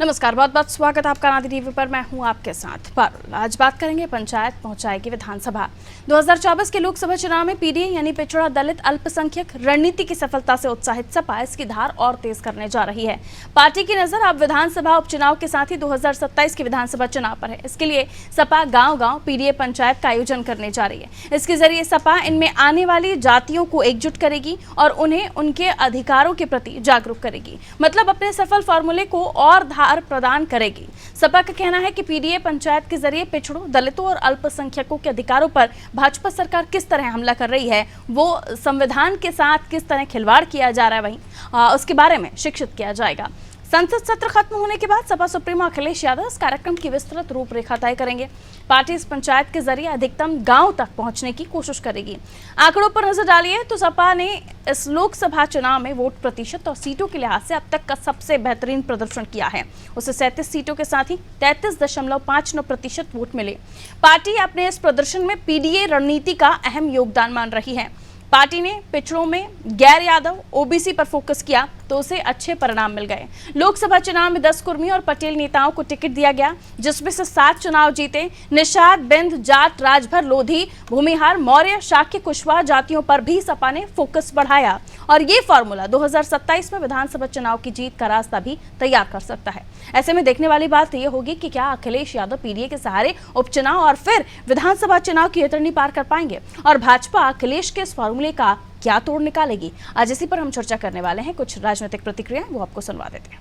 नमस्कार, बहुत बहुत स्वागत है आपका नादी टीवी पर। मैं हूं आपके साथ पारुल। आज बात करेंगे पंचायत पहुंचाएगी विधानसभा। 2024 के लोकसभा चुनाव में पीडीए यानी पिछड़ा दलित अल्पसंख्यक रणनीति की सफलता से उत्साहित सपा इसकी धार और तेज करने जा रही है। पार्टी की नजर अब विधानसभा उपचुनाव के साथ ही 2027 के विधानसभा चुनाव पर है। इसके लिए सपा गाँव-गाँव पीडीए पंचायत का आयोजन करने जा रही है। इसके जरिए सपा इनमें आने वाली जातियों को एकजुट करेगी और उन्हें उनके अधिकारों के प्रति जागरूक करेगी, मतलब अपने सफल फॉर्मूले को और धार प्रदान करेगी। सपा का कहना है कि पीडीए पंचायत के जरिए पिछड़ों, दलितों और अल्पसंख्यकों के अधिकारों पर भाजपा सरकार किस तरह हमला कर रही है, वो संविधान के साथ किस तरह खिलवाड़ किया जा रहा है, वहीं उसके बारे में शिक्षित किया जाएगा। संसद सत्र खत्म होने के बाद सपा सुप्रीमो अखिलेश यादव इस कार्यक्रम की विस्तृत रूपरेखा तय करेंगे। पार्टी इस पंचायत के जरिए अधिकतम गांव तक पहुंचने की कोशिश करेगी। आंकड़ों पर नजर डालिए तो सपा ने इस लोकसभा चुनाव में वोट प्रतिशत और सीटों के लिहाज से अब तक का सबसे बेहतरीन प्रदर्शन किया है। उसे 37 सीटों के साथ ही 33.59% वोट मिले। पार्टी अपने इस प्रदर्शन में पीडीए रणनीति का अहम योगदान मान रही है। पार्टी ने पिछड़ों में गैर यादव ओबीसी पर फोकस किया तो उसे अच्छे परिणाम मिल गए। लोकसभा चुनाव में 10 कुर्मी और पटेल नेताओं को टिकट दिया गया, जिसमें से 7 चुनाव जीते। निषाद, बिंद, जाट, राजभर, लोधी, भूमिहार, मौर्य, शाक्य, कुशवाहा जातियों पर भी सपा ने फोकस बढ़ाया और ये फॉर्मूला 2027 में विधानसभा चुनाव की जीत का रास्ता भी तैयार कर सकता है। ऐसे में देखने वाली बात यह होगी कि क्या अखिलेश यादव पीडीए के सहारे उपचुनाव और फिर विधानसभा चुनाव की अटर्नी पार कर पाएंगे और भाजपा अखिलेश के इस फॉर्मूले का क्या तोड़ निकालेगी। आज इसी पर हम चर्चा करने वाले हैं। कुछ राजनीतिक प्रतिक्रियाएं वो आपको सुनवा देते हैं।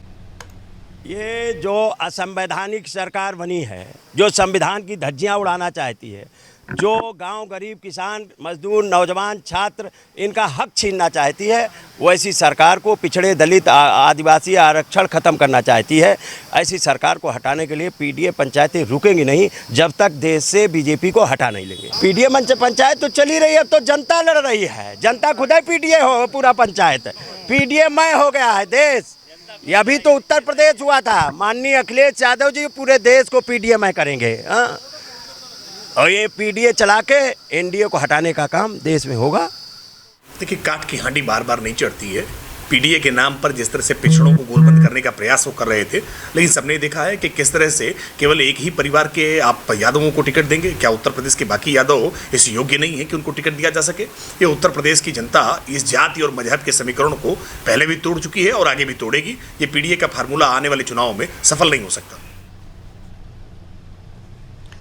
ये जो असंवैधानिक सरकार बनी है, जो संविधान की धज्जियां उड़ाना चाहती है, जो गांव गरीब किसान मजदूर नौजवान छात्र इनका हक छीनना चाहती है, वैसी सरकार को पिछड़े दलित आदिवासी आरक्षण खत्म करना चाहती है। ऐसी सरकार को हटाने के लिए पीडीए पंचायतें रुकेंगी नहीं जब तक देश से बीजेपी को हटा नहीं लेंगे। पीडीए पंचायत तो चली रही है, अब तो जनता लड़ रही है। जनता खुद ही पीडीए हो, पूरा पंचायत पीडीए मय हो गया है देश। ये अभी तो उत्तर प्रदेश हुआ था, माननीय अखिलेश यादव जी पूरे देश को पीडीए मय करेंगे और ये पीडीए चला के एनडीए को हटाने का काम देश में होगा। देखिए, काट की हांडी बार बार नहीं चढ़ती है। पीडीए के नाम पर जिस तरह से पिछड़ों को गोलबंद करने का प्रयास वो कर रहे थे, लेकिन सबने देखा है कि किस तरह से केवल एक ही परिवार के आप यादवों को टिकट देंगे। क्या उत्तर प्रदेश के बाकी यादव इस योग्य नहीं है कि उनको टिकट दिया जा सके? ये उत्तर प्रदेश की जनता इस जाति और मजहब के समीकरण को पहले भी तोड़ चुकी है और आगे भी तोड़ेगी। ये पीडीए का फार्मूला आने वाले चुनाव में सफल नहीं हो सकता।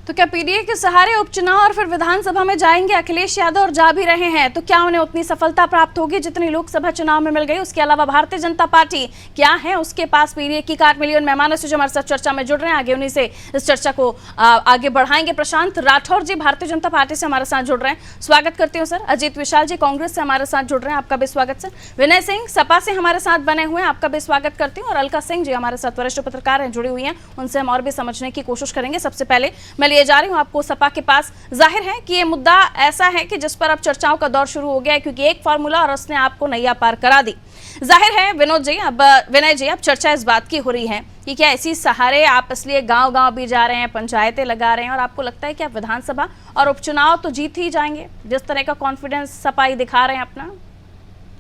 तो क्या पीडीए के सहारे उपचुनाव और फिर विधानसभा में जाएंगे अखिलेश यादव और जा भी रहे हैं, तो क्या उन्हें उतनी सफलता प्राप्त होगी जितनी लोकसभा चुनाव में मिल गई? उसके अलावा भारतीय जनता पार्टी क्या है उसके पास पीडीए की कार मिली? उन मेहमानों से जो हमारे साथ चर्चा में जुड़ रहे हैं, आगे उन्हीं से इस चर्चा को आगे बढ़ाएंगे। प्रशांत राठौर जी भारतीय जनता पार्टी से हमारे साथ जुड़ रहे हैं, स्वागत करती हूँ सर। अजीत विशाल जी कांग्रेस से हमारे साथ जुड़ रहे हैं, आपका भी स्वागत सर। विनय सिंह सपा से हमारे साथ बने हुए हैं, आपका भी स्वागत करती हूँ। और अलका सिंह जी हमारे साथ वरिष्ठ पत्रकार हैं, जुड़ी हुई हैं, उनसे हम और भी समझने की कोशिश करेंगे। सबसे पहले मैं लिए जा रही हूँ आपको सपा के पास। जाहिर है कि ये मुद्दा ऐसा है कि जिस पर अब चर्चाओं का दौर शुरू हो गया है, क्योंकि एक फार्मूला और उसने आपको नैया पार करा दी। जाहिर है विनय जी अब चर्चा इस बात की हो रही है कि क्या इसी सहारे आप इसलिए गांव-गांव भी जा रहे हैं, पंचायतें लगा रहे हैं और आपको लगता है कि आप विधानसभा और उपचुनाव तो जीत ही जाएंगे, जिस तरह का कॉन्फिडेंस सपा ही दिखा रहे हैं अपना?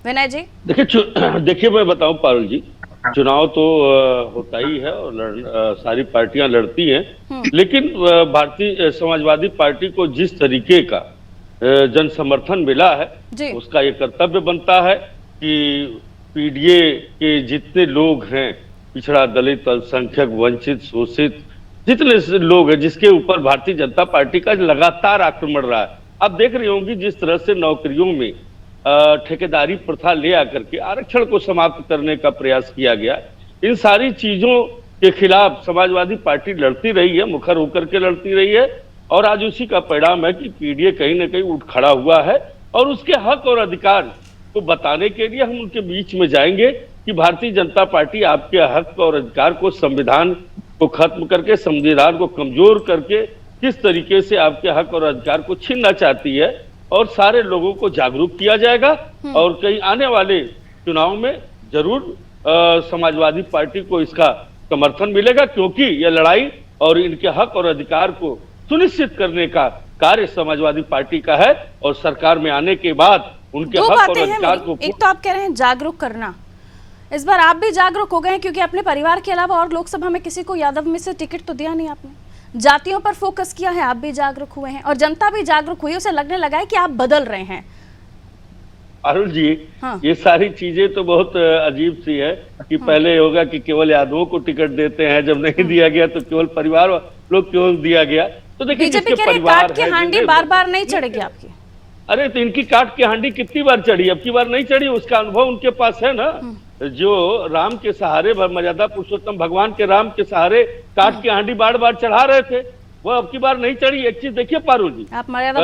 विनय जी देखिए मैं बताऊं पारुल जी, चुनाव तो होता ही है और सारी पार्टियां लड़ती हैं, लेकिन भारतीय समाजवादी पार्टी को जिस तरीके का जन समर्थन मिला है उसका ये कर्तव्य बनता है कि पीडीए के जितने लोग हैं, पिछड़ा दलित अल्पसंख्यक वंचित शोषित जितने लोग हैं जिसके ऊपर भारतीय जनता पार्टी का लगातार आक्रमण रहा है। आप देख रही होंगी जिस तरह से नौकरियों में ठेकेदारी प्रथा ले आकर के आरक्षण को समाप्त करने का प्रयास किया गया। इन सारी चीजों के खिलाफ समाजवादी पार्टी लड़ती रही है, मुखर होकर के लड़ती रही है और आज उसी का परिणाम है कि पीडीए कहीं ना कहीं उठ खड़ा हुआ है और उसके हक और अधिकार को बताने के लिए हम उनके बीच में जाएंगे कि भारतीय जनता पार्टी आपके हक और अधिकार को, संविधान को खत्म करके, संविधान को कमजोर करके किस तरीके से आपके हक और अधिकार को छीनना चाहती है और सारे लोगों को जागरूक किया जाएगा। और कई आने वाले चुनाव में जरूर समाजवादी पार्टी को इसका समर्थन मिलेगा, क्योंकि यह लड़ाई और इनके हक और अधिकार को सुनिश्चित करने का कार्य समाजवादी पार्टी का है और सरकार में आने के बाद उनके हक और अधिकार को, एक तो आप कह रहे हैं जागरूक करना, इस बार आप भी जागरूक हो गए क्योंकि अपने परिवार के अलावा और लोकसभा में किसी को यादव में से टिकट तो दिया नहीं आपने, जातियों पर फोकस किया है, आप भी जागरूक हुए हैं और जनता भी जागरूक हुई, उसे लगने लगा है कि आप बदल रहे हैं। अरुण जी, हाँ। ये सारी चीजें तो बहुत अजीब सी है कि पहले होगा कि केवल यादवों को टिकट देते हैं, जब नहीं दिया गया तो केवल परिवार लोग क्यों दिया गया। तो देखिए बीजेपी कह रही काट की हांडी बार बार नहीं चढ़ेगी आपकी। अरे तो इनकी काट की हांडी कितनी बार चढ़ी, अब की बार नहीं चढ़ी, उसका अनुभव उनके पास है ना। जो राम के सहारे, मर्यादा पुरुषोत्तम भगवान के राम के सहारे काट की हांडी बार बार चढ़ा रहे थे, वो अब की बार नहीं चढ़ी। एक चीज देखिए पारुल जी, आप मर्यादा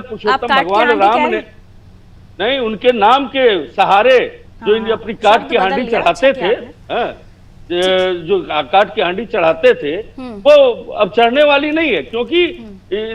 पुरुषोत्तम भगवान राम ने नहीं, उनके नाम के सहारे जो इन अपनी काट की हांडी चढ़ाते थे, जो काट की हांडी चढ़ाते थे, वो अब चढ़ने वाली नहीं है। क्योंकि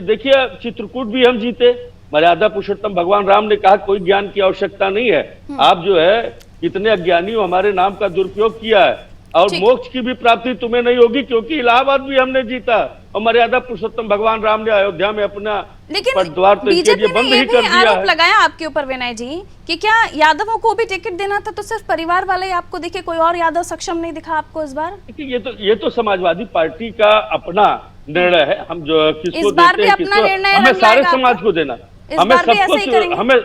देखिए चित्रकूट भी हम जीते, मर्यादा पुरुषोत्तम भगवान राम ने कहा कोई ज्ञान की आवश्यकता नहीं है, आप जो है कितने अज्ञानी हो, हमारे नाम का दुरुपयोग किया है और मोक्ष की भी प्राप्ति तुम्हें नहीं होगी, क्योंकि इलाहाबाद भी हमने जीता और मर्यादा पुरुषोत्तम भगवान राम ने अयोध्या में अपना द्वार तो इसके लिए बंद ही कर दिया है। आरोप लगाया आपके ऊपर विनय जी कि क्या यादवों को भी टिकट देना था तो सिर्फ परिवार वाले आपको दिखे, कोई और यादव सक्षम नहीं दिखा आपको इस बार? ये तो समाजवादी पार्टी का अपना निर्णय है, हम जो किसको इस बार भी अपना निर्णय हमें सारे समाज को देना, हमें सबको, हमें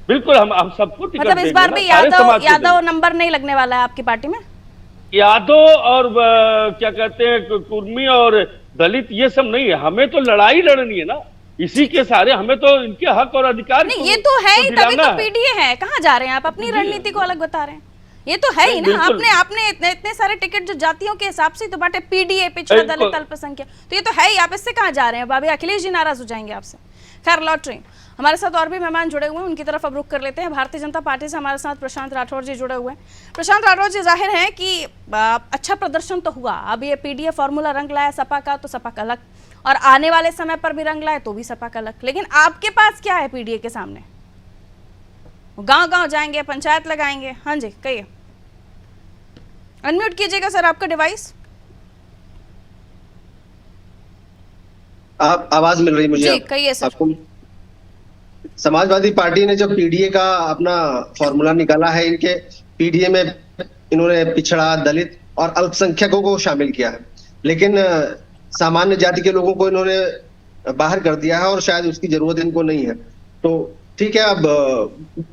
बिल्कुल हम सबको टिकट मतलब इस बार भी यादव नंबर नहीं लगने वाला है आपकी पार्टी में? यादव और क्या कहते हैं कुर्मी और दलित ये सब नहीं है, हमें तो लड़ाई लड़नी है ना, इसी के सारे हमें तो इनके हक और अधिकार नहीं, ये तो है ही, तभी तो पीडीए है। कहाँ जा रहे हैं आप, अपनी रणनीति को अलग बता रहे हैं, ये तो है ही ना। आपने इतने सारे टिकट जो जातियों के हिसाब से तो बांटे, पीडीए पिछड़ा दलित अल्पसंख्यक, तो ये तो है ही, आप इससे कहाँ जा रहे हैं? भाभी अखिलेश जी नाराज हो जाएंगे आपसे। खैर लौट रही हूं, हमारे साथ और भी मेहमान जुड़े हुए हैं, उनकी तरफ अब रुख कर लेते हैं। भारतीय जनता पार्टी से हमारे साथ प्रशांत राठौर जी जुड़े हुए हैं। प्रशांत राठौर जी, जाहिर है कि अच्छा प्रदर्शन तो हुआ, अब ये पीडीए फॉर्मूला रंग लाया सपा का तो सपा का अलग, और आने वाले समय पर भी रंग लाए तो भी सपा का अलग, लेकिन आपके पास क्या है पीडीए के सामने? गांव-गांव जाएंगे, पंचायत लगाएंगे? हाँ जी कहिए, अनम्यूट कीजिएगा सर आपका डिवाइस। आप आवाज मिल रही मुझे? कहिए सर। आपको समाजवादी पार्टी ने जो पीडीए का अपना फॉर्मूला निकाला है, इनके पीडीए में इन्होंने पिछड़ा, दलित और अल्पसंख्यकों को शामिल किया है, लेकिन सामान्य जाति के लोगों को इन्होंने बाहर कर दिया है और शायद उसकी जरूरत इनको नहीं है। तो ठीक है, अब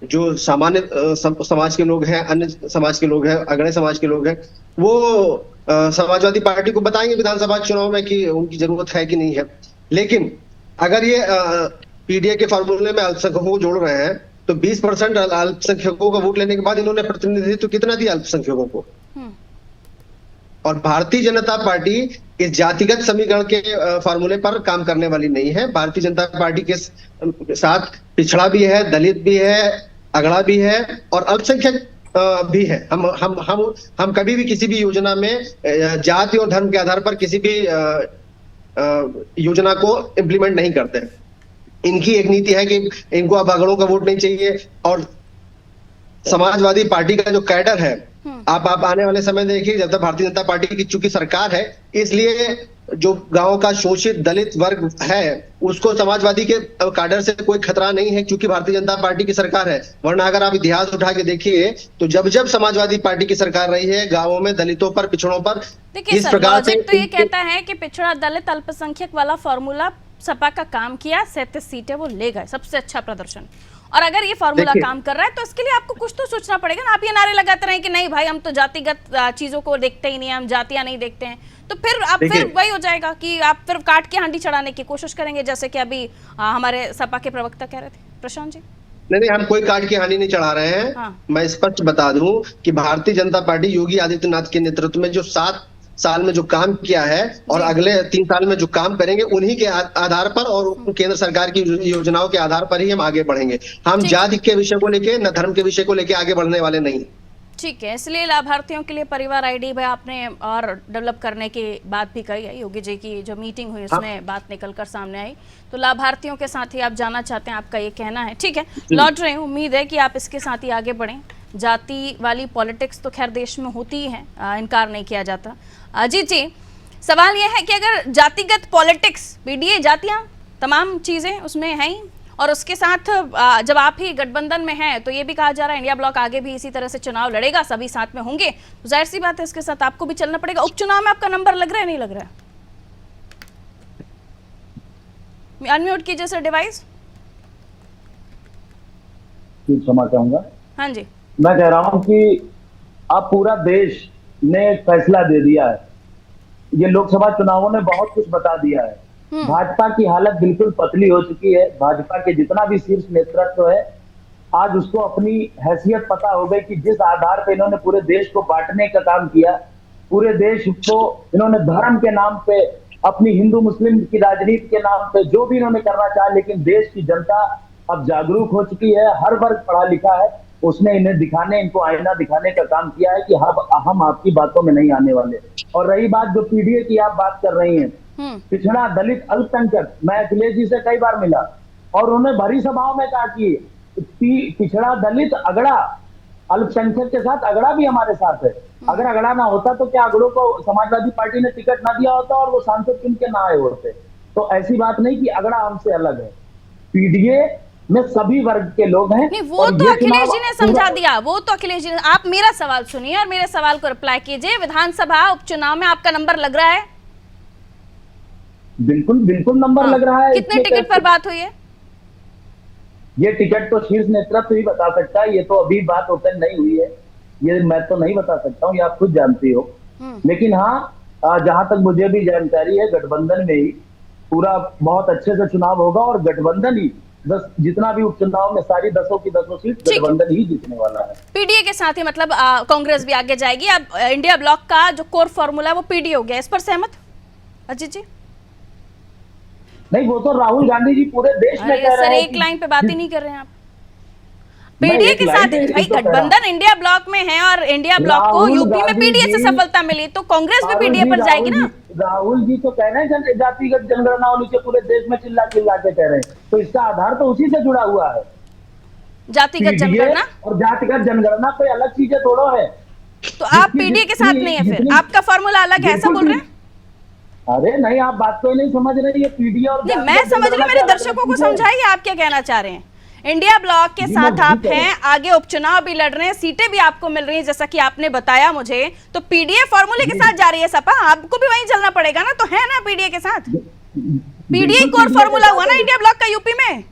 जो सामान्य समाज के लोग हैं, अन्य समाज के लोग हैं, अग्रणी समाज के लोग हैं, वो समाजवादी पार्टी को बताएंगे विधानसभा चुनाव में कि उनकी जरूरत है कि नहीं है। लेकिन अगर ये पीडीए के फॉर्मूले में अल्पसंख्यकों को जोड़ रहे हैं तो 20% अल्पसंख्यकों का वोट लेने के बाद इन्होंने प्रतिनिधित्व कितना दिया अल्पसंख्यकों को? और भारतीय जनता पार्टी इस जातिगत समीकरण के फॉर्मूले पर काम करने वाली नहीं है। भारतीय जनता पार्टी के साथ पिछड़ा भी है, दलित भी है, अगड़ा भी है और अल्पसंख्यक भी है। हम कभी भी किसी भी योजना में जाति और धर्म के आधार पर किसी भी योजना को इम्प्लीमेंट नहीं करते। इनकी एक नीति है कि इनको अब अगड़ों का वोट नहीं चाहिए। और समाजवादी पार्टी का जो कैडर है, आप आने वाले समय देखिए, जब तक भारतीय जनता पार्टी की चूंकि सरकार है, इसलिए जो गांव का शोषित दलित वर्ग है उसको समाजवादी के कैडर से कोई खतरा नहीं है, क्योंकि भारतीय जनता पार्टी की सरकार है। वरना अगर आप इतिहास उठा के देखिए तो जब जब समाजवादी पार्टी की सरकार रही है, गांवों में दलितों पर, पिछड़ों पर इस प्रकार से तो ये कहता है कि पिछड़ा दलित अल्पसंख्यक वाला फॉर्मूला सपा का काम किया, 37 सीटें वो ले गए, सबसे अच्छा प्रदर्शन। और अगर ये फॉर्मूला काम कर रहा है तो इसके लिए आपको कुछ तो सोचना पड़ेगा ना। आप ये नारे लगाते रहे कि नहीं भाई हम तो जातिगत चीजों को देखते ही नहीं, हम जातियां नहीं देखते हैं, तो फिर वही हो जाएगा कि आप फिर काट के हांडी चढ़ाने की कोशिश करेंगे, जैसे कि अभी हमारे सपा के प्रवक्ता कह रहे थे। प्रशांत जी, नहीं, हम कोई काट की हांडी नहीं चढ़ा रहे हैं। हाँ। मैं स्पष्ट बता दूं कि भारतीय जनता पार्टी योगी आदित्यनाथ के नेतृत्व में जो 7 साल में जो काम किया है और अगले 3 साल में जो काम करेंगे, उन्हीं के आधार पर और केंद्र सरकार की योजनाओं के आधार पर ही हम आगे बढ़ेंगे। हम जाति के विषय को लेके, न धर्म के विषय को लेके आगे बढ़ने वाले नहीं। ठीक है, इसलिए लाभार्थियों के लिए परिवार आईडी भाई आपने और डेवलप करने की बात भी कही है। योगी जी की जो मीटिंग हुई उसमें बात निकल कर सामने आई, तो लाभार्थियों के साथ ही आप जाना चाहते हैं, आपका ये कहना है। ठीक है, लौट रही हूँ, उम्मीद है कि आप इसके साथ ही आगे बढ़ें। जाति वाली पॉलिटिक्स तो खैर देश में होती ही है, इनकार नहीं किया जाता। अजीत जी, सवाल यह है कि अगर जातिगत पॉलिटिक्स, पीडीए जातियां तमाम चीजें उसमें हैं, और उसके साथ जब आप ही गठबंधन में हैं तो ये भी कहा जा रहा है इंडिया ब्लॉक आगे भी इसी तरह से चुनाव लड़ेगा, सभी साथ में होंगे, तो जाहिर सी बात है इसके साथ आपको भी चलना पड़ेगा। उपचुनाव में आपका नंबर लग रहा है नहीं लग रहा है? अनम्यूट कीजिए सर डिवाइस। क्षमा चाहूंगा। हाँ जी, मैं कह रहा हूं कि अब पूरा देश ने फैसला दे दिया है। ये लोकसभा चुनावों ने बहुत कुछ बता दिया है। भाजपा की हालत बिल्कुल पतली हो चुकी है। भाजपा के जितना भी शीर्ष नेतृत्व है, आज उसको अपनी हैसियत पता हो गई कि जिस आधार पे इन्होंने पूरे देश को बांटने का काम किया, पूरे देश को इन्होंने धर्म के नाम पे, अपनी हिंदू मुस्लिम की राजनीति के नाम पे जो भी इन्होंने करना चाहा, लेकिन देश की जनता अब जागरूक हो चुकी है। हर वर्ग पढ़ा लिखा है, उसने इनको आईना दिखाने का काम किया है कि हम आपकी बातों में नहीं आने वाले। और रही बात जो पीडीए की आप बात कर रही हैं, पिछड़ा दलित अल्पसंख्यक, मैं अखिलेश जी से कई बार मिला और उन्होंने भरी सभाओं में कहा कि पिछड़ा दलित अगड़ा, अल्पसंख्यक के साथ अगड़ा भी हमारे साथ है। अगर अगड़ा ना होता तो क्या अगड़ों को समाजवादी पार्टी ने टिकट ना दिया होता और वो सांसद चुन के ना आए होते? तो ऐसी बात नहीं कि अगड़ा हमसे अलग है। पीडीए में सभी वर्ग के लोग हैं। नहीं, वो तो अखिलेश जी ने समझा दिया, वो तो अखिलेश जी ने। आप मेरा सवाल सुनिए और मेरे सवाल को रिप्लाई कीजिए। विधानसभा उपचुनाव में आपका नंबर लग रहा है? बिल्कुल बिल्कुल नंबर लग रहा है। कितने टिकट पर बात हुई है? ये टिकट तो शीर्ष नेतृत्व ही बता सकता है। ये तो अभी बात ओपन नहीं हुई है, ये मैं तो नहीं बता सकता हूँ, ये आप खुद जानती हो। लेकिन हाँ, जहां तक मुझे भी जानकारी है, गठबंधन में ही पूरा बहुत अच्छे से चुनाव होगा और गठबंधन ही जितना भी उपचुनाव में सारी 10 की 10 सीट गठबंधन ही जीतने वाला है। पीडीए के साथ ही मतलब कांग्रेस भी आगे जाएगी। अब इंडिया ब्लॉक का जो कोर फॉर्मूला है वो पीडीए हो गया, इस पर सहमत अजीत जी? नहीं, वो तो राहुल गांधी जी पूरे देश में कह रहे हैं। एक लाइन पे बात ही नहीं कर रहे हैं आप। पीडीए के साथ भाई गठबंधन इंडिया ब्लॉक में है और इंडिया ब्लॉक को यूपी में पीडीए से सफलता मिली, तो कांग्रेस भी पीडीए पर जाएगी ना। राहुल जी तो कह रहे हैं जातिगत जनगणना होनी चाहिए, पूरे देश में चिल्ला चिल्ला के कह रहे हैं, तो इसका आधार तो उसी से जुड़ा हुआ है। जातिगत जनगणना और जातिगत जनगणना कोई अलग चीजें थोड़ा है। तो आप पीडीए के साथ नहीं है, फिर आपका फॉर्मूला अलग है, ऐसा बोल रहे हैं? अरे नहीं, आप बात तो नहीं समझ रही है। पीडीए और नहीं, मैं समझ रही हूँ, मेरे दर्शकों को समझाइए आप क्या कहना चाह रहे हैं। इंडिया ब्लॉक के साथ आप हैं, आगे उपचुनाव भी लड़ रहे हैं, सीटें भी आपको मिल रही हैं जैसा कि आपने बताया मुझे, तो पीडीए फॉर्मूले के साथ जा रही है सपा, आपको भी वहीं चलना पड़ेगा ना, तो है ना पीडीए के साथ? पीडीए कोर फॉर्मूला हुआ ना इंडिया ब्लॉक का यूपी में?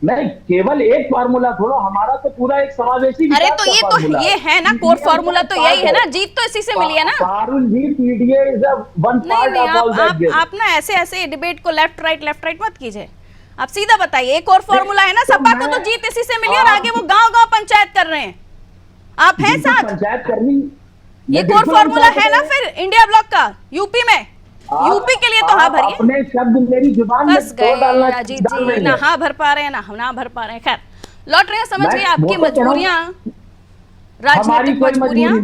नहीं, केवल एक फार्मूला थोड़ा, हमारा तो पूरा एक समावेशी। अरे तो ये तो ये है ना कोर फार्मूला, तो यही है ना, जीत तो इसी से मिली है ना। Parul ji, PDA is one part of all that game. आप ना ऐसे डिबेट को लेफ्ट राइट मत कीजिए, आप सीधा बताइए। एक और फॉर्मूला है ना, सपा को तो जीत इसी से मिली और आगे वो गांव-गांव पंचायत कर रहे हैं, आप हैं साथ? पंचायत करनी ये कोर फॉर्मूला है ना फिर इंडिया ब्लॉक का यूपी में। यूपी के लिए तो हाँ भरिए। अपने शब्द मेरी जुबान में गए अजीत जी, ना हाँ भर पा रहे हैं ना भर पा रहे हैं। खैर, लौट रहे हैं, समझ गए आपकी मजबूरियां, राजनीतिक मजबूरियां,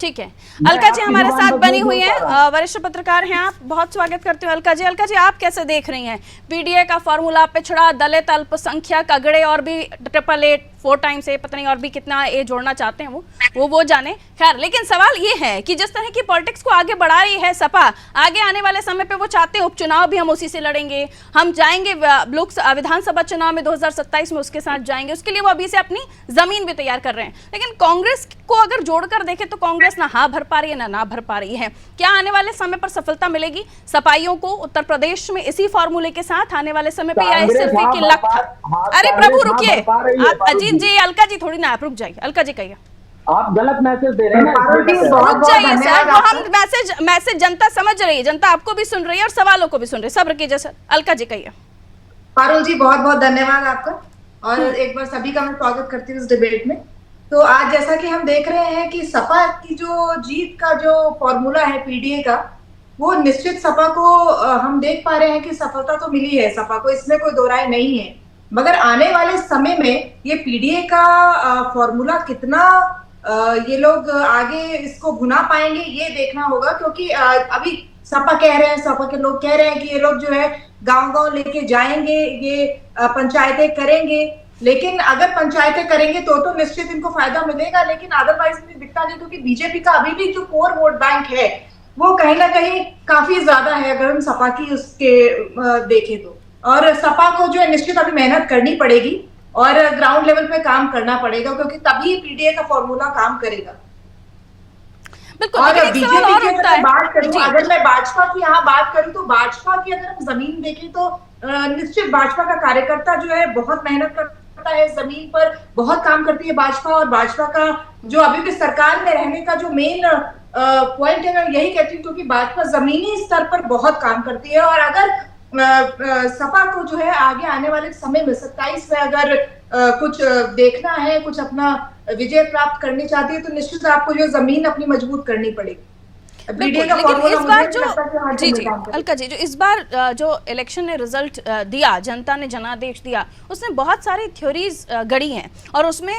ठीक है। अलका जी हमारे साथ बनी हुई हैं, वरिष्ठ पत्रकार हैं आप, बहुत स्वागत करते हो अलका जी। अलका जी, आप कैसे देख रही हैं पीडीए का फॉर्मूला? पिछड़ा, दलित, अल्पसंख्यक, अगड़े और भी 888 4 टाइम्स ए, पता नहीं और भी कितना ए जोड़ना चाहते हैं वो जाने। खैर, लेकिन सवाल ये है कि जिस तरह की पॉलिटिक्स को आगे बढ़ा रही है सपा, आगे आने वाले समय पे वो चाहते हैं उपचुनाव भी हम उसी से लड़ेंगे, हम जाएंगे विधानसभा चुनाव में 2027 में उसके साथ जाएंगे, उसके लिए वो अभी से अपनी जमीन भी तैयार कर रहे हैं। लेकिन कांग्रेस को अगर जोड़कर देखें तो कांग्रेस ना हाँ भर पा रही है ना भर पा रही है। क्या आने वाले समय पर सफलता मिलेगी सपाइयों को उत्तर प्रदेश में इसी फॉर्मूले के साथ आने वाले समय पे, या सिर्फ एक लक था? अरे प्रभु रुकिए, आप अजीत जी, अलका जी थोड़ी ना, आप रुक जाइए। अलका जी कहिए। आप गलत मैसेज दे रहे हैं। रुक जाइए सर, वो हम मैसेज जनता समझ रही है, जनता आपको भी सुन रही है और सवालों को भी सुन रही है, सब्र कीजिए सर। अलका जी कहिए। पारुल जी, बहुत बहुत धन्यवाद आपका, और एक बार सभी का मैं स्वागत करती हूँ इस डिबेट में। तो आज जैसा कि हम देख रहे हैं कि सपा की जो जीत का जो फॉर्मूला है पीडीए का, वो निश्चित सपा को हम देख पा रहे हैं कि सफलता तो मिली है सपा को, इसमें कोई दो राय नहीं है। मगर आने वाले समय में ये पीडीए का फॉर्मूला कितना ये लोग आगे इसको भुना पाएंगे, ये देखना होगा। क्योंकि अभी सपा कह रहे हैं, सपा के लोग कह रहे हैं कि ये लोग जो है गांव-गांव लेके जाएंगे, ये पंचायतें करेंगे, लेकिन अगर पंचायतें करेंगे तो निश्चित इनको फायदा मिलेगा, लेकिन अदरवाइज मुझे दिखता नहीं, क्योंकि बीजेपी का अभी भी जो कोर वोट बैंक है वो कहीं ना कहीं काफी ज्यादा है अगर हम सपा की उसके देखें तो। और सपा को जो है निश्चित अभी मेहनत करनी पड़ेगी और ग्राउंड लेवल पे काम करना पड़ेगा, क्योंकि तभी पीडीए का फॉर्मूला काम करेगा। बिल्कुल, और लेकिन एक सवाल बीजेपी और की अगर उठता मैं है। बात करूं, जी, अगर मैं भाजपा की यहाँ बात करूं तो भाजपा की अगर हम जमीन देखें तो निश्चित भाजपा का कार्यकर्ता जो है बहुत मेहनत करता है, जमीन पर बहुत काम करती है भाजपा। और भाजपा का जो अभी भी सरकार में रहने का जो मेन पॉइंट है, मैं यही कहती हूँ, क्योंकि भाजपा जमीनी स्तर पर बहुत काम करती है। और अगर सपा को जो है आगे आने वाले समय में 27 में अगर कुछ देखना है, कुछ अपना विजय प्राप्त करनी चाहती है, तो निश्चित आपको जो जमीन अपनी मजबूत करनी पड़ेगी। बिल्कुल, लेकिन इस बार जो जी जी अलका जी, जो इस बार जो इलेक्शन ने रिजल्ट दिया, जनता ने जनादेश दिया, उसने बहुत सारी थ्योरीज गढ़ी हैं और उसमें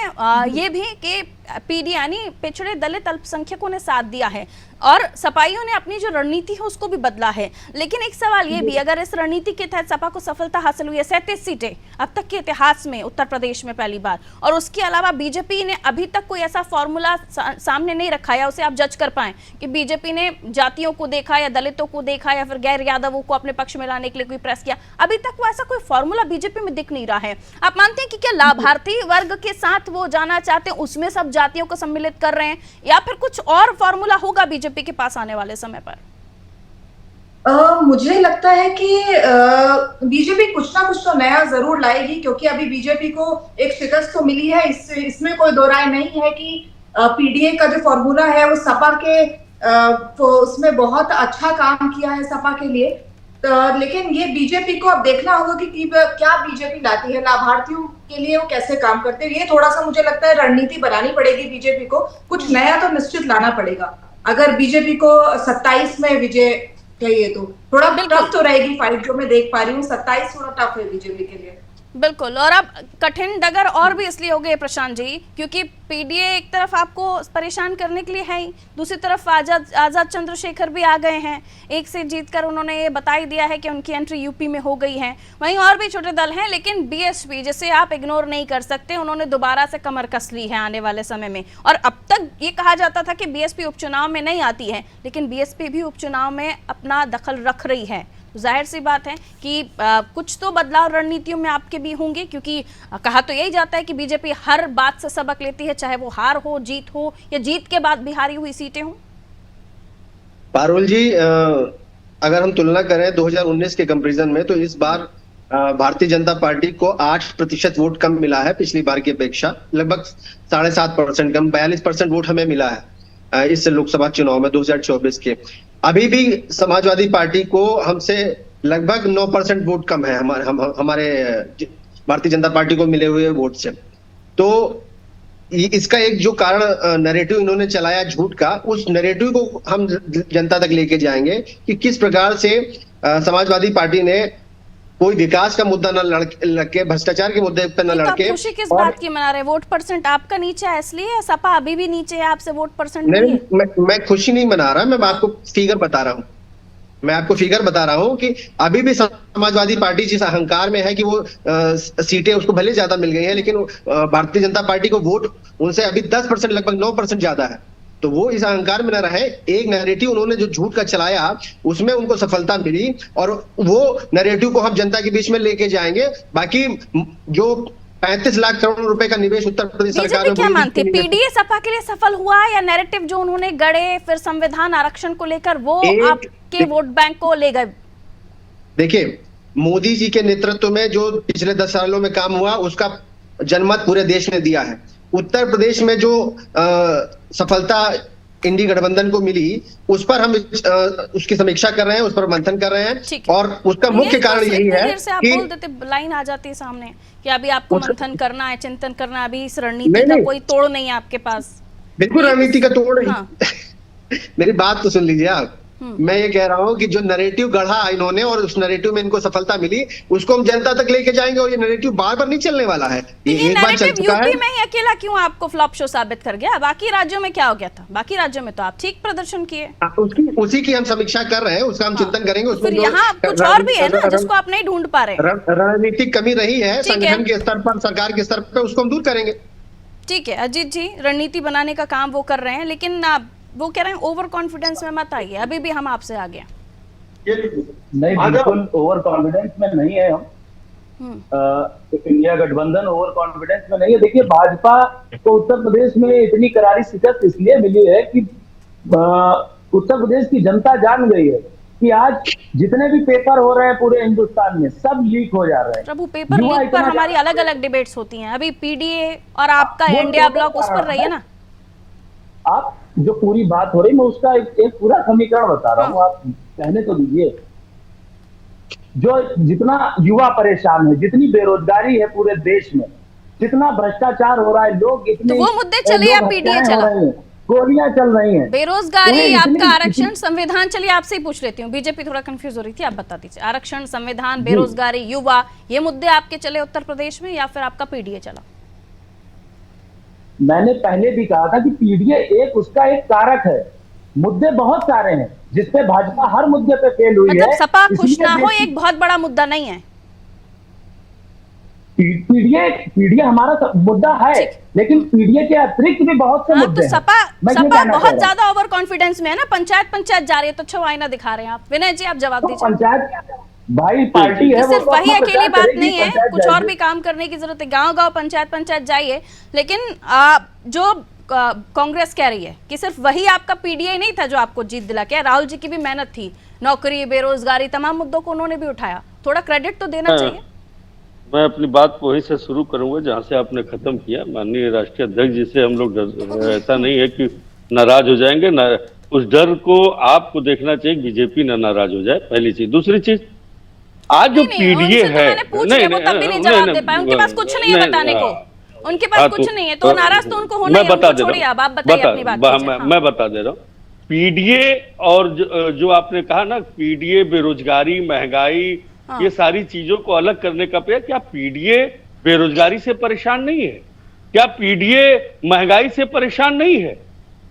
ये भी कि पीडी यानी पिछड़े दलित अल्पसंख्यकों ने साथ दिया है और सपाइयों ने अपनी जो रणनीति है उसको भी बदला है। लेकिन एक सवाल ये भी, अगर इस रणनीति के तहत सपा को सफलता हासिल हुई है, 37 सीटें अब तक के इतिहास में उत्तर प्रदेश में पहली बार, और उसके अलावा बीजेपी ने अभी तक कोई ऐसा फॉर्मूला सामने नहीं रखा या उसे आप जज कर पाए कि बीजेपी ने जातियों को देखा या दलितों को देखा या फिर गैर यादवों को अपने पक्ष में लाने के लिए कोई प्रेस किया, अभी तक वो ऐसा कोई फॉर्मूला बीजेपी में दिख नहीं रहा है। आप मानते हैं कि क्या लाभार्थी वर्ग के साथ वो जाना चाहते हैं, उसमें सब जातियों को सम्मिलित कर रहे हैं, या फिर कुछ और फॉर्मूला होगा बीजेपी के पास आने वाले समय पर? मुझे लगता है कि बीजेपी कुछ ना कुछ तो नया जरूर लाएगी, क्योंकि अभी बीजेपी को एक शिकस्त तो मिली है, इसमें कोई दो राय नहीं है कि पीडीए का जो फॉर्मूला है वो सपा के तो उसमें बहुत अच्छा काम किया है सपा के लिए। लेकिन ये बीजेपी को अब देखना होगा कि क्या बीजेपी लाती है, लाभार्थियों के लिए वो कैसे काम करते हैं। ये थोड़ा सा मुझे लगता है रणनीति बनानी पड़ेगी बीजेपी को, कुछ नया तो निश्चित लाना पड़ेगा अगर बीजेपी को 27 में विजय चाहिए। तो थोड़ा टफ तो रहेगी फाइट, जो मैं देख पा रही हूँ 27 थोड़ा टफ है बीजेपी के लिए। बिल्कुल, और अब कठिन डगर और भी इसलिए हो गए प्रशांत जी, क्योंकि पीडीए एक तरफ आपको परेशान करने के लिए है ही, दूसरी तरफ आजाद चंद्रशेखर भी आ गए हैं, एक से जीतकर उन्होंने ये बता ही दिया है कि उनकी एंट्री यूपी में हो गई है। वहीं और भी छोटे दल हैं, लेकिन बीएसपी जिसे आप इग्नोर नहीं कर सकते, उन्होंने दोबारा से कमर कस ली है आने वाले समय में। और अब तक ये कहा जाता था कि बीएसपी उपचुनाव में नहीं आती है, लेकिन बीएसपी भी उपचुनाव में अपना दखल रख रही है। जाहिर सी बात है कि कुछ तो बदलाव रणनीतियों में आपके भी होंगे, क्योंकि कहा तो यही जाता है कि बीजेपी हर बात से सबक लेती है, चाहे वो हार हो, जीत हो, या जीत के बाद भी हारी हुई सीटें हो। पारुल जी, अगर हम तुलना करें 2019 के कंपैरिजन में, तो इस बार भारतीय जनता पार्टी को 8% वोट कम मिला है पिछली बार की अपेक्षा, लगभग 7.5% कम, 42% वोट हमें मिला है इस लोकसभा चुनाव में 2024 के। अभी भी समाजवादी पार्टी को हमसे लगभग 9% वोट कम है हमारे भारतीय जनता पार्टी को मिले हुए वोट से। तो इसका एक जो कारण नैरेटिव इन्होंने चलाया झूठ का, उस नैरेटिव को हम जनता तक लेके जाएंगे कि किस प्रकार से समाजवादी पार्टी ने कोई विकास का मुद्दा न लड़के, भ्रष्टाचार के मुद्दे पर न लड़के। खुशी किस बात की मना रहे? वोट परसेंट आपका नीचे है इसलिए, सपा अभी भी नीचे है आपसे वोट परसेंट? नहीं, मैं खुशी नहीं मना रहा, मैं आपको फिगर बता रहा हूँ। मैं आपको फिगर बता रहा हूँ कि अभी भी समाजवादी पार्टी जिस अहंकार में है कि वो सीटें उसको भले ज्यादा मिल गई हैं, लेकिन भारतीय जनता पार्टी को वोट उनसे अभी 10%, लगभग 9% ज्यादा है। तो वो इस अहंकार में न रहे। एक नैरेटिव उन्होंने जो झूठ का चलाया उसमें उनको सफलता मिली, और वो नैरेटिव को हम जनता के बीच में लेके जाएंगे। बाकी जो 35 लाख करोड़ रुपए का निवेश उत्तर प्रदेश सरकार में, क्या मानती है पीडीए सपा के लिए सफल हुआ, या नैरेटिव जो उन्होंने गढ़े फिर संविधान आरक्षण को लेकर वो आपके वोट बैंक को ले गए? देखिए, मोदी जी के नेतृत्व में जो पिछले 10 सालों में काम हुआ उसका जनमत पूरे देश ने दिया है। उत्तर प्रदेश में जो सफलता इंडी गठबंधन को मिली, उस पर हम उसकी समीक्षा कर रहे हैं, उस पर मंथन कर रहे हैं, और उसका मुख्य कारण यही है कि बोल देते लाइन आ जाती है सामने कि अभी आपको मंथन करना है, चिंतन करना है, अभी इस रणनीति का कोई तोड़ नहीं है आपके पास। बिल्कुल रणनीति का तोड़ नहीं। मेरी बात तो सुन लीजिए आप। मैं ये कह रहा हूँ कि जो नैरेटिव गढ़ा इन्होंने और उस नैरेटिव में इनको सफलता मिली, उसको हम जनता तक लेके जाएंगे, और ये नैरेटिव बार बार नहीं चलने वाला है। ये एक बार चल चुका है। यूपी में ही अकेला क्यों आपको फ्लॉप शो साबित कर गया? बाकी राज्यों में क्या हो गया था? बाकी राज्यों में तो आप ठीक प्रदर्शन किए। उसी की हम समीक्षा कर रहे हैं, उसका हम चिंतन करेंगे। उसमें यहाँ कुछ और भी है ना जिसको आप नहीं ढूंढ पा रहे। रणनीतिक कमी रही है संगठन के स्तर पर, सरकार के स्तर पर, उसको हम दूर करेंगे। ठीक है अजीत जी, रणनीति बनाने का काम वो कर रहे हैं, लेकिन वो कह रहे हैं ओवर कॉन्फिडेंस में मत आइए, अभी भी हम आपसे आगे। नहीं, बिल्कुल ओवर कॉन्फिडेंस में नहीं है हम। इंडिया गठबंधन ओवर कॉन्फिडेंस में नहीं है। देखिए, भाजपा को उत्तर प्रदेश में इतनी करारी शिकस्त इसलिए मिली है कि उत्तर प्रदेश की जनता जान गई है कि आज जितने भी पेपर हो रहे हैं पूरे हिंदुस्तान में सब लीक हो जा रहे हैं। प्रभु, पेपर लीक पर हमारी अलग अलग डिबेट्स होती हैं। अभी पीडीए और आपका इंडिया ब्लॉक उस पर रही है ना। आप जो पूरी बात हो रही, मैं उसका एक पूरा समीकरण बता रहा हूँ, आप कहने तो दीजिए। जो जितना युवा परेशान है, जितनी बेरोजगारी है पूरे देश में, जितना भ्रष्टाचार हो रहा है, लोग इतने तो वो मुद्दे चले या पीडीए चला, गोलियां चल रही हैं, बेरोजगारी, आपका आरक्षण, संविधान। चलिए आपसे ही पूछ लेती हूँ, बीजेपी थोड़ा कंफ्यूज हो रही थी, आप बता दीजिए। आरक्षण, संविधान, बेरोजगारी, युवा, ये मुद्दे आपके चले उत्तर प्रदेश में या फिर आपका पीडीए चला? मैंने पहले भी कहा था कि पीडीए एक उसका एक कारक है, मुद्दे बहुत सारे हैं जिसपे भाजपा हर मुद्दे पे फेल हुई है। सपा खुश ना हो एक बहुत बड़ा मुद्दा नहीं है। पीडीए हमारा मुद्दा है, लेकिन पीडीए के अतिरिक्त भी बहुत से मुद्दे तो सपा बहुत ज्यादा ओवर कॉन्फिडेंस में है ना। पंचायत जा रही है तो अच्छा आईना दिखा रहे हैं आप। विनय जी, आप जवाब दीजिए। पंचायत भाई पार्टी है, सिर्फ वही अकेली बात नहीं है, कुछ और भी काम करने की जरूरत है। गांव गांव पंचायत जाइए, लेकिन जो कांग्रेस कह रही है कि सिर्फ वही आपका पीडीए नहीं था जो आपको जीत दिला के, राहुल जी की भी मेहनत थी, नौकरी, बेरोजगारी, तमाम मुद्दों को उन्होंने भी उठाया। थोड़ा क्रेडिट तो देना चाहिए। मैं अपनी बात को वहीं से शुरू करूंगा जहां से आपने खत्म किया। माननीय राष्ट्रीय अध्यक्ष जी से हम लोग ऐसा नहीं है कि नाराज हो जाएंगे, ना उस डर को आपको देखना चाहिए, बीजेपी ना नाराज हो जाए, पहली चीज। दूसरी चीज, आज जो पीडीए है, उनके पास कुछ नहीं है बताने को, उनके पास कुछ नहीं है, तो नाराज तो उनको होना ही है। उनको छोड़िए, आप बताइए अपनी बात। मैं बता दे रहा हूँ, पीडीए और जो आपने कहा ना, पीडीए, बेरोजगारी, महंगाई, ये सारी चीजों को अलग करने का प्रयास। क्या पीडीए बेरोजगारी से परेशान नहीं है? क्या पीडीए महंगाई से परेशान नहीं है?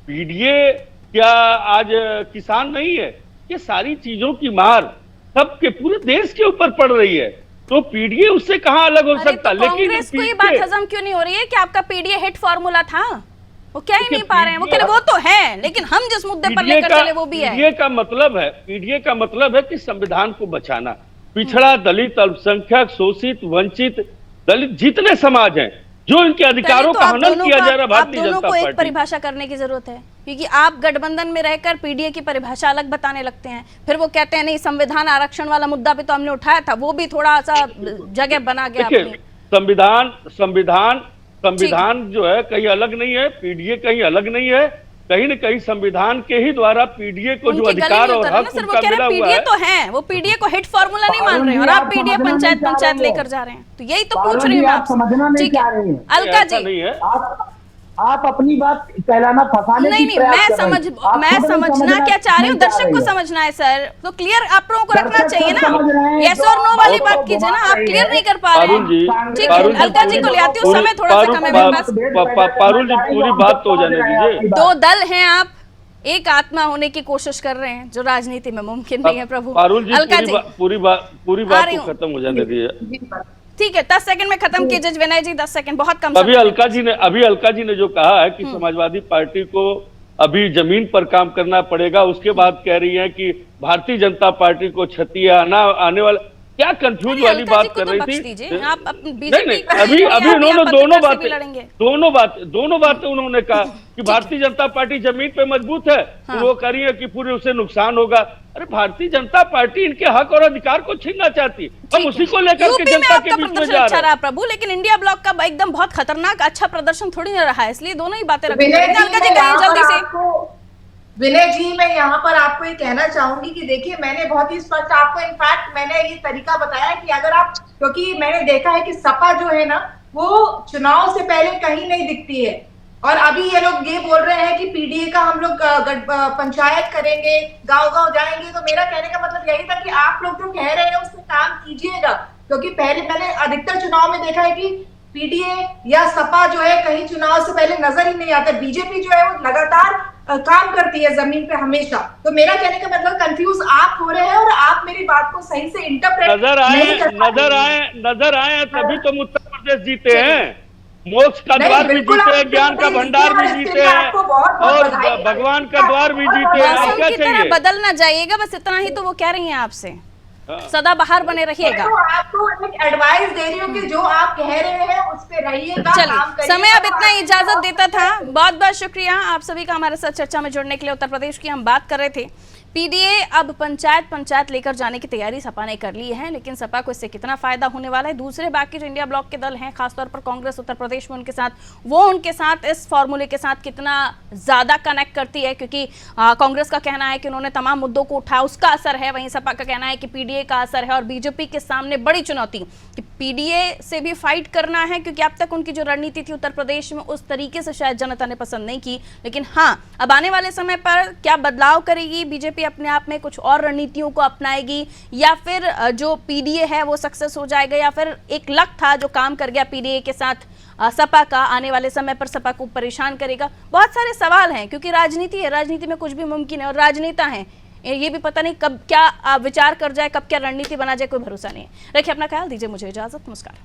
पीडीए क्या आज किसान नहीं है? ये सारी चीजों की मार सबके पूरे देश के ऊपर पड़ रही है, तो पीडीए उससे कहां अलग हो सकता? लेकिन कांग्रेस को ये बात हजम क्यों नहीं हो रही है कि आपका पीडीए हिट फार्मूला था? वो क्या ही नहीं पा रहे हैं। वो कह रहे वो तो है, लेकिन हम जिस मुद्दे पर लेकर चले वो भी है। पीडीए का मतलब है कि संविधान को बचाना। पिछड़ा, दलित, अल्पसंख्यक, शोषित, वंचित, दलित जितने समाज हैं, जो इनके अधिकारों का हनन किया जा रहा है, भारतीय जनता पार्टी। एक परिभाषा करने की जरूरत है, क्योंकि आप गठबंधन में रहकर पीडीए की परिभाषा अलग बताने लगते हैं, फिर वो कहते हैं नहीं, संविधान आरक्षण वाला मुद्दा भी तो हमने उठाया था, वो भी थोड़ा सा जगह बना गया अपनी। संविधान जो है कहीं अलग नहीं है, पीडीए कहीं अलग नहीं है। कहीं न कहीं संविधान के ही द्वारा पीडीए को जो अधिकार और हक उनका मिला हुआ है, तो है, वो पीडीए को हिट फार्मूला नहीं मान रहे हैं, और आप पीडीए पंचायत लेकर जा रहे हैं। तो यही तो पूछ रही हूँ समझना नहीं चाह रही हैं। अलका जी, नहीं है, आप अपनी बात कहलाना फंसाने नहीं, मैं समझना क्या चाह रही हूँ, दर्शक को समझना है सर, तो क्लियर आप लोगों को रखना चाहिए ना। यस और नो वाली बात कीजिए ना, आप क्लियर नहीं कर पा रहे हैं। ठीक है, अलका जी को ले आती हूँ, समय थोड़ा सा कम है मेरे पास। पारुल जी, पूरी बात तो हो जाने दीजिए। दो दल हैं, आप एक आत्मा होने की कोशिश कर रहे हैं, जो राजनीति में मुमकिन नहीं है। प्रभु पारुल जी, अलका जी पूरी बात को खत्म हो जाने दीजिए। ठीक है, 10 सेकंड में खत्म कीजिए विनय जी, 10 सेकंड बहुत कम। अभी अलका जी ने जो कहा है कि समाजवादी पार्टी को अभी जमीन पर काम करना पड़ेगा, उसके बाद कह रही है कि भारतीय जनता पार्टी को क्षति आने वाला, क्या कंफ्यूज वाली बात कर रही थी। आप नहीं, अभी उन्होंने दोनों बातें उन्होंने कहा कि भारतीय जनता पार्टी जमीन पे मजबूत है, तो वो कह रही है कि पूरे उससे नुकसान होगा। अरे भारतीय जनता पार्टी इनके हक और अधिकार को छीनना चाहती है, हम उसी को लेकर के जनता के बीच में जा रहे हैं। प्रभु, लेकिन इंडिया ब्लॉक का एकदम बहुत खतरनाक अच्छा प्रदर्शन थोड़ी ना रहा है, इसलिए दोनों ही बातें रखनी चाहिए। जल्दी से विनय जी, मैं यहाँ पर आपको ये कहना चाहूंगी कि देखिए, मैंने बहुत ही स्पष्ट आपको, इनफैक्ट मैंने ये तरीका बताया कि अगर आप, क्योंकि मैंने देखा है कि सपा जो है ना, वो चुनाव से पहले कहीं नहीं दिखती है, और अभी ये लोग ये बोल रहे हैं कि पीडीए का हम लोग पंचायत करेंगे, गांव गांव जाएंगे। तो मेरा कहने का मतलब यही था कि आप लोग जो कह रहे हैं उसमें काम कीजिएगा, क्योंकि पहले मैंने अधिकतर चुनाव में देखा है कि पीडीए या सपा जो है कहीं चुनाव से पहले नजर ही नहीं आते। बीजेपी जो है वो लगातार काम करती है जमीन पे हमेशा। तो मेरा कहने का मतलब कंफ्यूज आप हो रहे हैं, और आप मेरी बात को सही से इंटरप्रेट नजर आए तभी तो उत्तर प्रदेश जीते हैं, मोक्ष का द्वार भी जीते हैं, ज्ञान का भंडार भी जीते हैं, और भगवान का द्वार भी जीते हैं। क्या चाहिए? बदल ना जाइएगा, बस इतना ही तो वो कह रही हैं आपसे। सदाबहार बने रहिएगा। तो आपको एक एडवाइस दे रही हूँ कि जो आप कह रहे हैं उस पे रहिएगा, काम चलिए, करिएगा। समय अब इतना ही इजाजत देता था। बहुत बहुत शुक्रिया आप सभी का हमारे साथ चर्चा में जुड़ने के लिए। उत्तर प्रदेश की हम बात कर रहे थे। पीडीए अब पंचायत लेकर जाने की तैयारी सपा ने कर ली है, लेकिन सपा को इससे कितना फायदा होने वाला है, दूसरे बाकी जो इंडिया ब्लॉक के दल हैं, खासतौर पर कांग्रेस उत्तर प्रदेश में उनके साथ इस फॉर्मूले के साथ कितना ज्यादा कनेक्ट करती है, क्योंकि कांग्रेस का कहना है कि उन्होंने तमाम मुद्दों को उठाया, उसका असर है। वहीं सपा का कहना है कि पीडीए का असर है, और बीजेपी के सामने बड़ी चुनौती कि पीडीए से भी फाइट करना है, क्योंकि अब तक उनकी जो रणनीति थी उत्तर प्रदेश में उस तरीके से शायद जनता ने पसंद नहीं की। लेकिन हाँ, अब आने वाले समय पर क्या बदलाव करेगी बीजेपी, अपने आप में कुछ और रणनीतियों को अपनाएगी, या फिर जो पीडीए है वो सक्सेस हो जाएगा, या फिर एक लक था जो काम कर गया पीडीए के साथ सपा का, आने वाले समय पर सपा को परेशान करेगा। बहुत सारे सवाल हैं, क्योंकि राजनीति है, राजनीति में कुछ भी मुमकिन है, और राजनेता हैं, ये भी पता नहीं कब क्या विचार कर जाए, कब क्या रणनीति बना जाए, कोई भरोसा नहीं है। रखिए अपना ख्याल, दीजिए मुझे इजाजत, नमस्कार।